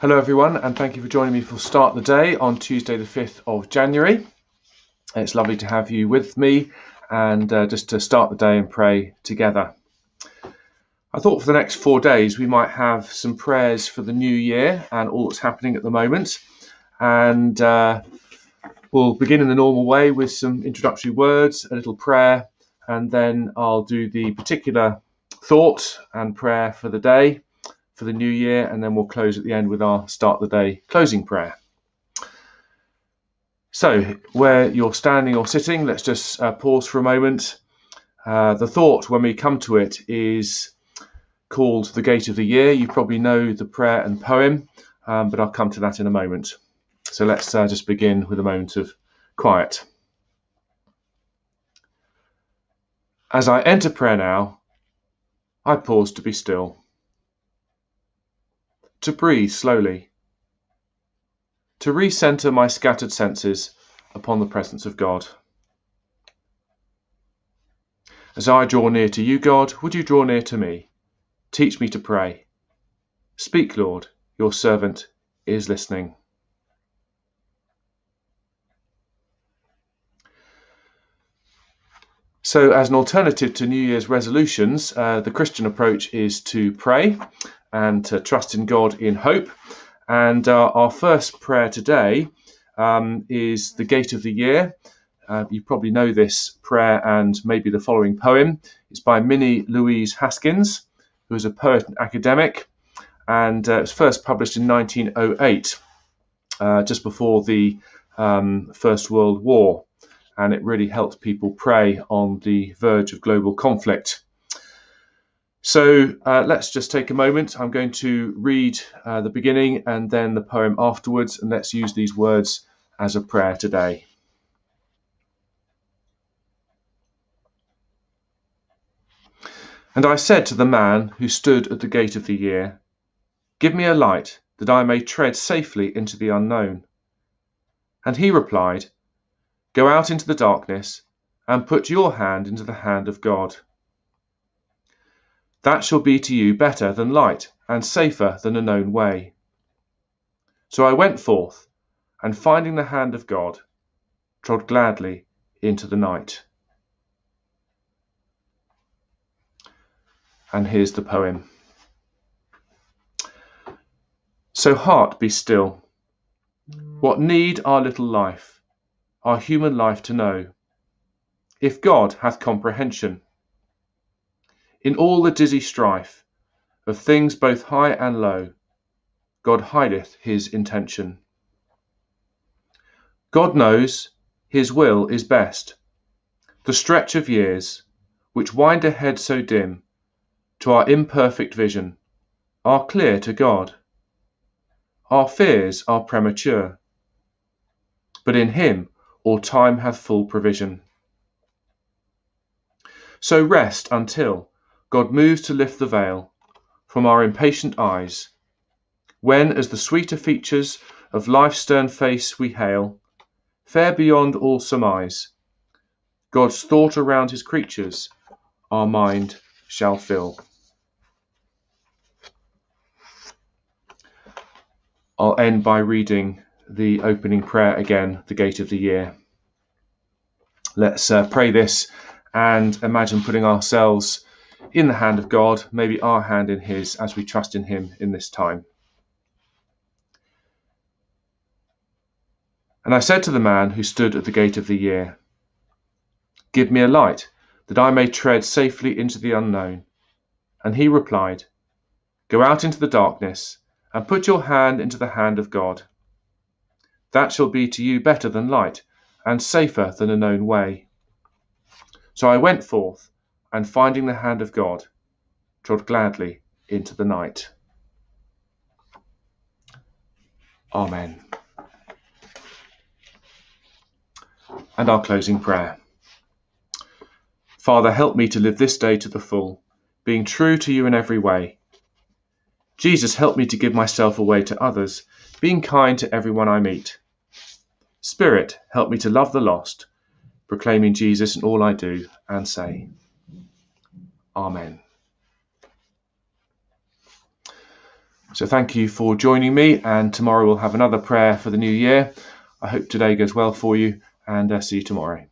Hello everyone, and thank you for joining me for Start the Day on Tuesday the 5th of January. It's lovely to have you with me and just to start the day and pray together. I thought for the next 4 days we might have some prayers for the new year and all that's happening at the moment, and we'll begin in the normal way with some introductory words, a little prayer, and then I'll do the particular thought and prayer for the day, for the new year, and then we'll close at the end with our start the day closing prayer. So where you're standing or sitting, let's just pause for a moment. The thought when we come to it is called The Gate of the Year. You probably know the prayer and poem, but I'll come to that in a moment. So let's just begin with a moment of quiet. As I enter prayer now, I pause to be still, to breathe slowly, to recenter my scattered senses upon the presence of God. As I draw near to you, God, would you draw near to me? Teach me to pray. Speak, Lord, your servant is listening. So as an alternative to New Year's resolutions, the Christian approach is to pray and to trust in God in hope. And our first prayer today is The Gate of the Year. You probably know this prayer and maybe the following poem. It's by Minnie Louise Haskins, who is a poet and academic, and it was first published in 1908, just before the First World War, and it really helped people pray on the verge of global conflict. So let's just take a moment. I'm going to read the beginning and then the poem afterwards, and let's use these words as a prayer today. And I said to the man who stood at the gate of the year, "Give me a light, that I may tread safely into the unknown." And he replied, "Go out into the darkness, and put your hand into the hand of God. That shall be to you better than light, and safer than a known way." So I went forth, and finding the hand of God, trod gladly into the night. And here's the poem. So heart, be still. What need our little life, our human life to know, if God hath comprehension? In all the dizzy strife of things both high and low, God hideth his intention. God knows his will is best. The stretch of years, which wind ahead so dim, to our imperfect vision, are clear to God. Our fears are premature, but in him all time hath full provision. So rest until God moves to lift the veil from our impatient eyes, when as the sweeter features of life's stern face we hail, fair beyond all surmise, God's thought around his creatures our mind shall fill. I'll end by reading the opening prayer again, The Gate of the Year. Let's pray this and imagine putting ourselves in the hand of God, maybe our hand in his, as we trust in him in this time. And I said to the man who stood at the gate of the year, "Give me a light, that I may tread safely into the unknown." And he replied, "Go out into the darkness, and put your hand into the hand of God. That shall be to you better than light, and safer than a known way." So I went forth, and finding the hand of God, trod gladly into the night. Amen. And our closing prayer. Father, help me to live this day to the full, being true to you in every way. Jesus, help me to give myself away to others, being kind to everyone I meet. Spirit, help me to love the lost, proclaiming Jesus in all I do and say. Amen. So thank you for joining me, and tomorrow we'll have another prayer for the new year. I hope today goes well for you, and see you tomorrow.